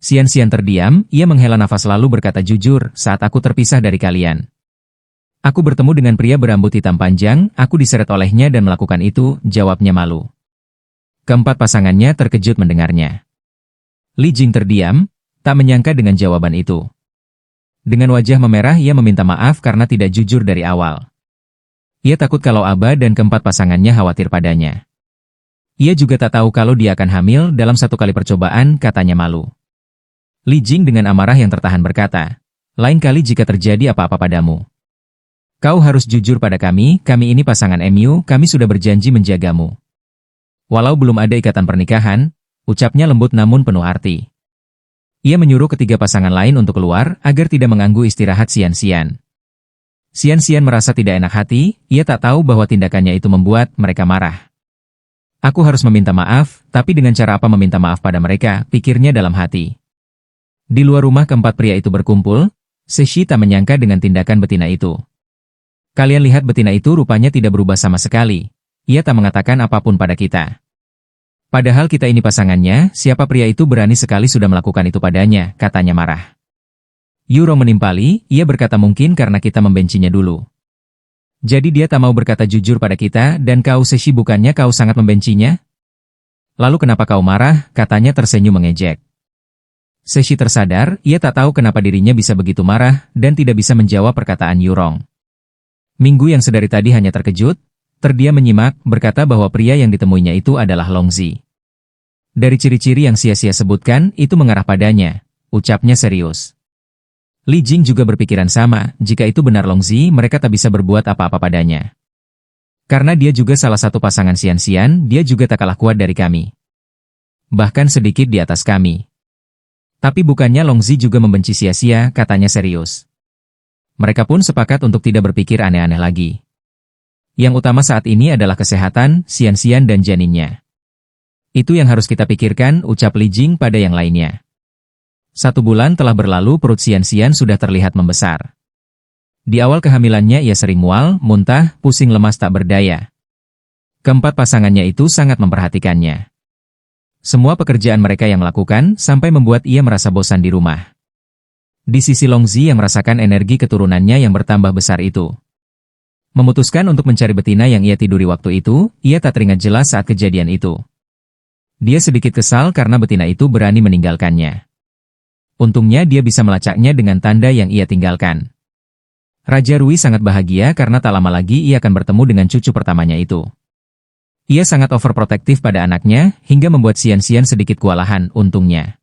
Xian terdiam, ia menghela nafas lalu berkata jujur, saat aku terpisah dari kalian. Aku bertemu dengan pria berambut hitam panjang, aku diseret olehnya dan melakukan itu, jawabnya malu. Keempat pasangannya terkejut mendengarnya. Li Jing terdiam, tak menyangka dengan jawaban itu. Dengan wajah memerah ia meminta maaf karena tidak jujur dari awal. Ia takut kalau Aba dan keempat pasangannya khawatir padanya. Ia juga tak tahu kalau dia akan hamil dalam satu kali percobaan, katanya malu. Li Jing dengan amarah yang tertahan berkata, lain kali jika terjadi apa-apa padamu. Kau harus jujur pada kami ini pasangan MU, kami sudah berjanji menjagamu. Walau belum ada ikatan pernikahan, ucapnya lembut namun penuh arti. Ia menyuruh ketiga pasangan lain untuk keluar agar tidak mengganggu istirahat Xian. Xian merasa tidak enak hati, ia tak tahu bahwa tindakannya itu membuat mereka marah. Aku harus meminta maaf, tapi dengan cara apa meminta maaf pada mereka, pikirnya dalam hati. Di luar rumah keempat pria itu berkumpul, Seshi tak menyangka dengan tindakan betina itu. Kalian lihat betina itu rupanya tidak berubah sama sekali. Ia tak mengatakan apapun pada kita. Padahal kita ini pasangannya, siapa pria itu berani sekali sudah melakukan itu padanya, katanya marah. Yurong menimpali, ia berkata mungkin karena kita membencinya dulu. Jadi dia tak mau berkata jujur pada kita dan kau Seshi bukannya kau sangat membencinya? Lalu kenapa kau marah, katanya tersenyum mengejek. Seshi tersadar, ia tak tahu kenapa dirinya bisa begitu marah dan tidak bisa menjawab perkataan Yurong. Minggu yang sedari tadi hanya terkejut, terdiam menyimak, berkata bahwa pria yang ditemuinya itu adalah Longzi. Dari ciri-ciri yang sia-sia sebutkan, itu mengarah padanya, ucapnya serius. Li Jing juga berpikiran sama, jika itu benar Longzi, mereka tak bisa berbuat apa-apa padanya. Karena dia juga salah satu pasangan Xian, dia juga tak kalah kuat dari kami. Bahkan sedikit di atas kami. Tapi bukannya Longzi juga membenci sia-sia, katanya serius. Mereka pun sepakat untuk tidak berpikir aneh-aneh lagi. Yang utama saat ini adalah kesehatan, Xian dan janinnya. Itu yang harus kita pikirkan, ucap Li Jing pada yang lainnya. 1 bulan telah berlalu perut Xian sudah terlihat membesar. Di awal kehamilannya ia sering mual, muntah, pusing lemas tak berdaya. Keempat pasangannya itu sangat memperhatikannya. Semua pekerjaan mereka yang melakukan sampai membuat ia merasa bosan di rumah. Di sisi Longzi yang merasakan energi keturunannya yang bertambah besar itu. Memutuskan untuk mencari betina yang ia tiduri waktu itu, ia tak teringat jelas saat kejadian itu. Dia sedikit kesal karena betina itu berani meninggalkannya. Untungnya dia bisa melacaknya dengan tanda yang ia tinggalkan. Raja Rui sangat bahagia karena tak lama lagi ia akan bertemu dengan cucu pertamanya itu. Ia sangat overprotektif pada anaknya, hingga membuat Xian sedikit kewalahan, untungnya.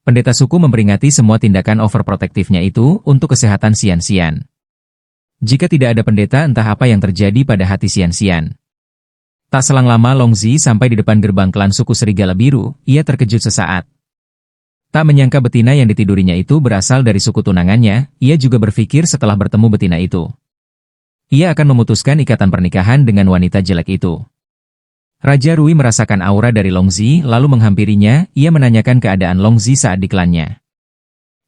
Pendeta suku memperingati semua tindakan overprotektifnya itu untuk kesehatan Xian. Jika tidak ada pendeta entah apa yang terjadi pada hati Xian. Tak selang lama Longzi sampai di depan gerbang klan suku Serigala Biru, ia terkejut sesaat. Tak menyangka betina yang ditidurinya itu berasal dari suku tunangannya, ia juga berpikir setelah bertemu betina itu. Ia akan memutuskan ikatan pernikahan dengan wanita jelek itu. Raja Rui merasakan aura dari Longzi lalu menghampirinya, ia menanyakan keadaan Longzi saat di klannya.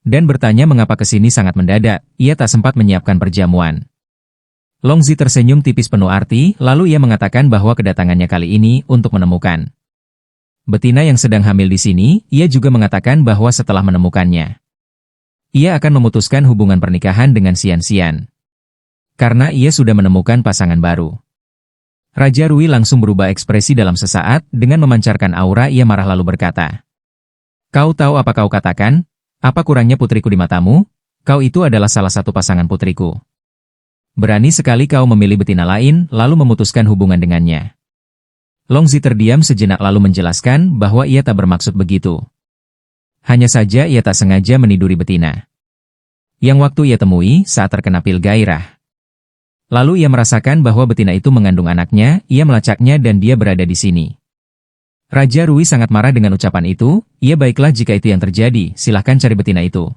Dan bertanya mengapa kesini sangat mendadak, ia tak sempat menyiapkan perjamuan. Longzi tersenyum tipis penuh arti, lalu ia mengatakan bahwa kedatangannya kali ini untuk menemukan betina yang sedang hamil di sini, ia juga mengatakan bahwa setelah menemukannya, ia akan memutuskan hubungan pernikahan dengan Xian. Karena ia sudah menemukan pasangan baru. Raja Rui langsung berubah ekspresi dalam sesaat, dengan memancarkan aura ia marah lalu berkata, "Kau tahu apa kau katakan? Apa kurangnya putriku di matamu? Kau itu adalah salah satu pasangan putriku. Berani sekali kau memilih betina lain, lalu memutuskan hubungan dengannya." Longzi terdiam sejenak lalu menjelaskan bahwa ia tak bermaksud begitu. Hanya saja ia tak sengaja meniduri betina yang waktu ia temui saat terkena pil gairah. Lalu ia merasakan bahwa betina itu mengandung anaknya, ia melacaknya dan dia berada di sini. Raja Rui sangat marah dengan ucapan itu, "Ya baiklah jika itu yang terjadi, silahkan cari betina itu.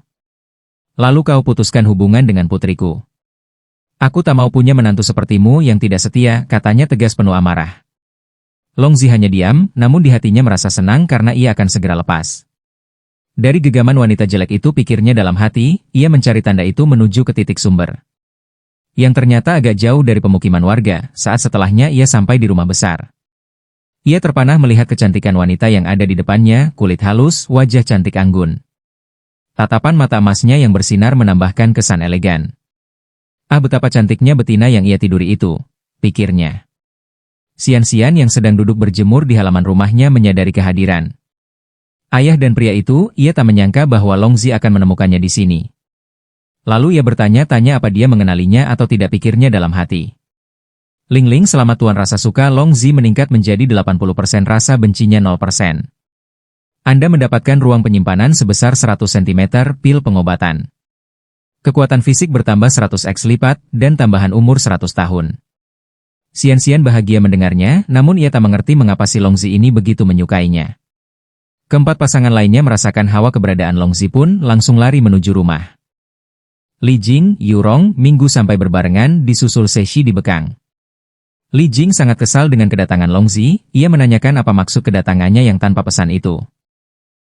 Lalu kau putuskan hubungan dengan putriku. Aku tak mau punya menantu sepertimu yang tidak setia," katanya tegas penuh amarah. Longzi hanya diam, namun di hatinya merasa senang karena ia akan segera lepas. Dari gegaman wanita jelek itu pikirnya dalam hati, ia mencari tanda itu menuju ke titik sumber. Yang ternyata agak jauh dari pemukiman warga, saat setelahnya ia sampai di rumah besar. Ia terpanah melihat kecantikan wanita yang ada di depannya, kulit halus, wajah cantik anggun. Tatapan mata emasnya yang bersinar menambahkan kesan elegan. Ah, betapa cantiknya betina yang ia tiduri itu, pikirnya. Xian-Xian yang sedang duduk berjemur di halaman rumahnya menyadari kehadiran ayah dan pria itu. Ia tak menyangka bahwa Longzi akan menemukannya di sini. Lalu ia bertanya-tanya apa dia mengenalinya atau tidak, pikirnya dalam hati. Ling-Ling, selama Tuan rasa suka Longzi meningkat menjadi 80%, rasa bencinya 0%. Anda mendapatkan ruang penyimpanan sebesar 100 cm pil pengobatan. Kekuatan fisik bertambah 100x lipat, dan tambahan umur 100 tahun. Xian-Xian bahagia mendengarnya, namun ia tak mengerti mengapa si Longzi ini begitu menyukainya. Keempat pasangan lainnya merasakan hawa keberadaan Longzi pun langsung lari menuju rumah. Li Jing, Yurong, Minggu sampai berbarengan disusul Cixi di bekang. Li Jing sangat kesal dengan kedatangan Longzi, ia menanyakan apa maksud kedatangannya yang tanpa pesan itu.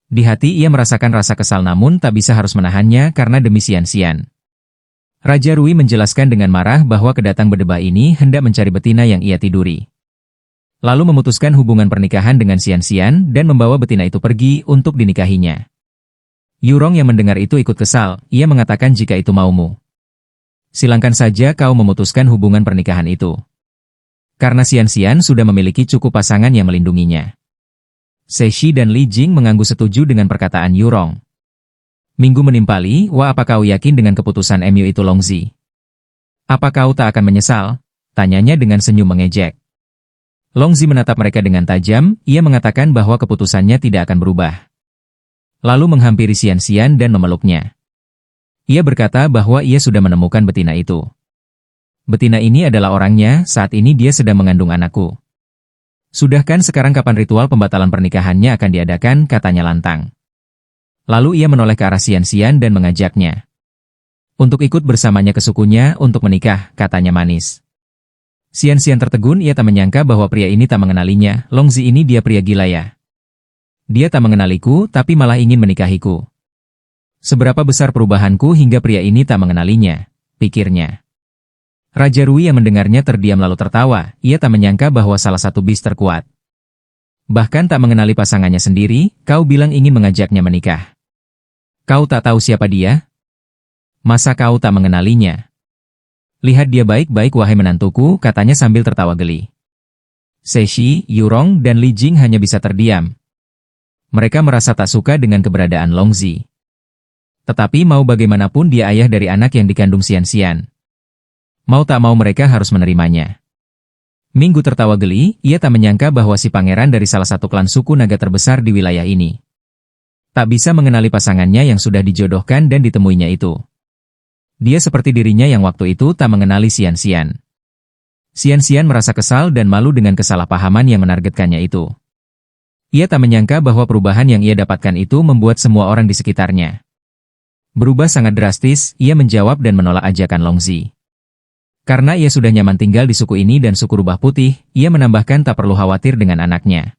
Di hati ia merasakan rasa kesal namun tak bisa harus menahannya karena demi Xian-Xian. Raja Rui menjelaskan dengan marah bahwa kedatang berdebah ini hendak mencari betina yang ia tiduri. Lalu memutuskan hubungan pernikahan dengan Xian-Xian dan membawa betina itu pergi untuk dinikahinya. Yurong yang mendengar itu ikut kesal, ia mengatakan jika itu maumu, silangkan saja kau memutuskan hubungan pernikahan itu. Karena Xian-Xian sudah memiliki cukup pasangan yang melindunginya. Cixi dan Li Jing mengangguk setuju dengan perkataan Yurong. Minggu menimpali, wah, apa kau yakin dengan keputusan MU itu Longzi? Apa kau tak akan menyesal? Tanyanya dengan senyum mengejek. Longzi menatap mereka dengan tajam, ia mengatakan bahwa keputusannya tidak akan berubah. Lalu menghampiri Xian-Xian dan memeluknya. Ia berkata bahwa ia sudah menemukan betina itu. Betina ini adalah orangnya, saat ini dia sedang mengandung anakku. Sudah kan, sekarang kapan ritual pembatalan pernikahannya akan diadakan, katanya lantang. Lalu ia menoleh ke arah Xian-Xian dan mengajaknya untuk ikut bersamanya ke sukunya untuk menikah, katanya manis. Xian-Xian tertegun, ia tak menyangka bahwa pria ini tak mengenalinya. Longzi ini dia pria gila ya. Dia tak mengenaliku, tapi malah ingin menikahiku. Seberapa besar perubahanku hingga pria ini tak mengenalinya, pikirnya. Raja Rui yang mendengarnya terdiam lalu tertawa, ia tak menyangka bahwa salah satu bis terkuat bahkan tak mengenali pasangannya sendiri, kau bilang ingin mengajaknya menikah. Kau tak tahu siapa dia? Masa kau tak mengenalinya? Lihat dia baik-baik wahai menantuku, katanya sambil tertawa geli. Cixi, Yurong, dan Li Jing hanya bisa terdiam. Mereka merasa tak suka dengan keberadaan Longzi. Tetapi mau bagaimanapun dia ayah dari anak yang dikandung Xian-Xian. Mau tak mau mereka harus menerimanya. Minggu tertawa geli, ia tak menyangka bahwa si pangeran dari salah satu klan suku naga terbesar di wilayah ini tak bisa mengenali pasangannya yang sudah dijodohkan dan ditemuinya itu. Dia seperti dirinya yang waktu itu tak mengenali Xian-Xian. Xian-Xian merasa kesal dan malu dengan kesalahpahaman yang menargetkannya itu. Ia tak menyangka bahwa perubahan yang ia dapatkan itu membuat semua orang di sekitarnya berubah sangat drastis. Ia menjawab dan menolak ajakan Longzi. Karena ia sudah nyaman tinggal di suku ini dan suku rubah putih, ia menambahkan tak perlu khawatir dengan anaknya.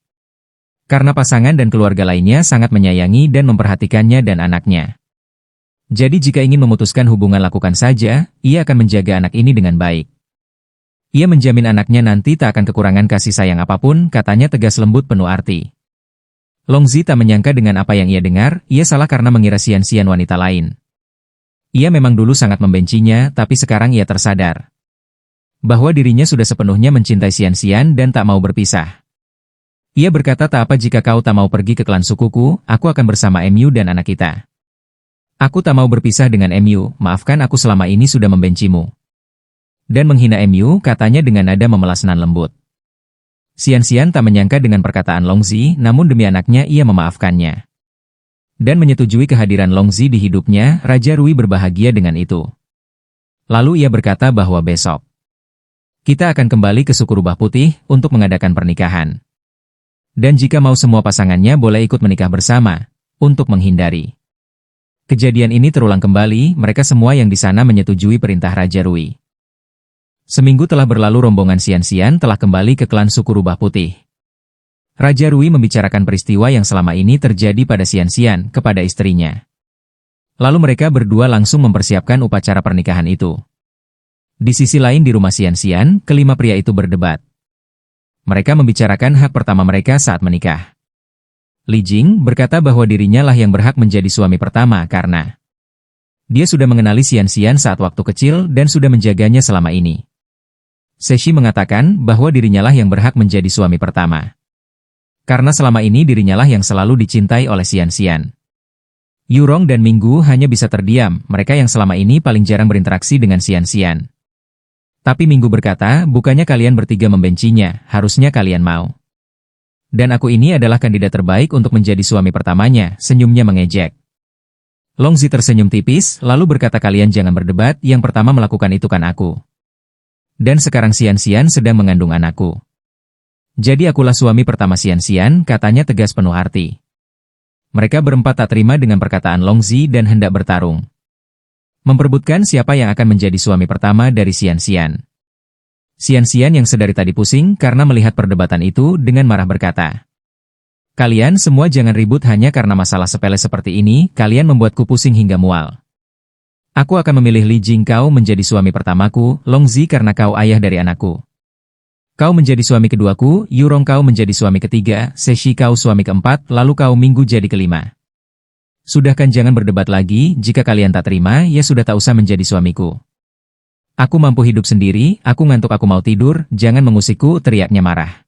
Karena pasangan dan keluarga lainnya sangat menyayangi dan memperhatikannya dan anaknya. Jadi jika ingin memutuskan hubungan lakukan saja, ia akan menjaga anak ini dengan baik. Ia menjamin anaknya nanti tak akan kekurangan kasih sayang apapun, katanya tegas lembut penuh arti. Longzi tak menyangka dengan apa yang ia dengar, ia salah karena mengira Xian-Xian wanita lain. Ia memang dulu sangat membencinya, tapi sekarang ia tersadar bahwa dirinya sudah sepenuhnya mencintai Xian-Xian dan tak mau berpisah. Ia berkata, tak apa jika kau tak mau pergi ke klan sukuku, aku akan bersama MU dan anak kita. Aku tak mau berpisah dengan MU, maafkan aku selama ini sudah membencimu. Dan menghina MU, katanya dengan nada memelas nan lembut. Xian-Xian tak menyangka dengan perkataan Longzi, namun demi anaknya ia memaafkannya. Dan menyetujui kehadiran Longzi di hidupnya, Raja Rui berbahagia dengan itu. Lalu ia berkata bahwa besok kita akan kembali ke suku rubah putih untuk mengadakan pernikahan. Dan jika mau semua pasangannya boleh ikut menikah bersama, untuk menghindari kejadian ini terulang kembali, mereka semua yang di sana menyetujui perintah Raja Rui. Seminggu telah berlalu, rombongan Xian-Xian telah kembali ke klan suku rubah putih. Raja Rui membicarakan peristiwa yang selama ini terjadi pada Xian-Xian kepada istrinya. Lalu mereka berdua langsung mempersiapkan upacara pernikahan itu. Di sisi lain di rumah Xian-Xian, kelima pria itu berdebat. Mereka membicarakan hak pertama mereka saat menikah. Li Jing berkata bahwa dirinya lah yang berhak menjadi suami pertama karena dia sudah mengenali Xian saat waktu kecil dan sudah menjaganya selama ini. Seshi mengatakan bahwa dirinya lah yang berhak menjadi suami pertama. Karena selama ini dirinya lah yang selalu dicintai oleh Xian. Yurong dan Minggu hanya bisa terdiam, mereka yang selama ini paling jarang berinteraksi dengan Xian. Tapi Minggu berkata, bukannya kalian bertiga membencinya, harusnya kalian mau. Dan aku ini adalah kandidat terbaik untuk menjadi suami pertamanya, senyumnya mengejek. Longzi tersenyum tipis, lalu berkata kalian jangan berdebat, yang pertama melakukan itu kan aku. Dan sekarang Xian sedang mengandung anakku. Jadi akulah suami pertama Xian, katanya tegas penuh arti. Mereka berempat tak terima dengan perkataan Longzi dan hendak bertarung. Memperebutkan siapa yang akan menjadi suami pertama dari Xian. Xian yang sedari tadi pusing karena melihat perdebatan itu dengan marah berkata, kalian semua jangan ribut hanya karena masalah sepele seperti ini, kalian membuatku pusing hingga mual. Aku akan memilih Li Jing kau menjadi suami pertamaku, Longzi karena kau ayah dari anakku. Kau menjadi suami keduaku, Yurong kau menjadi suami ketiga, Seshi kau suami keempat, lalu kau Minggu jadi kelima. Sudah kan jangan berdebat lagi, jika kalian tak terima, ya sudah tak usah menjadi suamiku. Aku mampu hidup sendiri, aku ngantuk aku mau tidur, jangan mengusikku, teriaknya marah.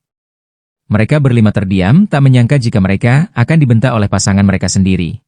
Mereka berlima terdiam, tak menyangka jika mereka akan dibentak oleh pasangan mereka sendiri.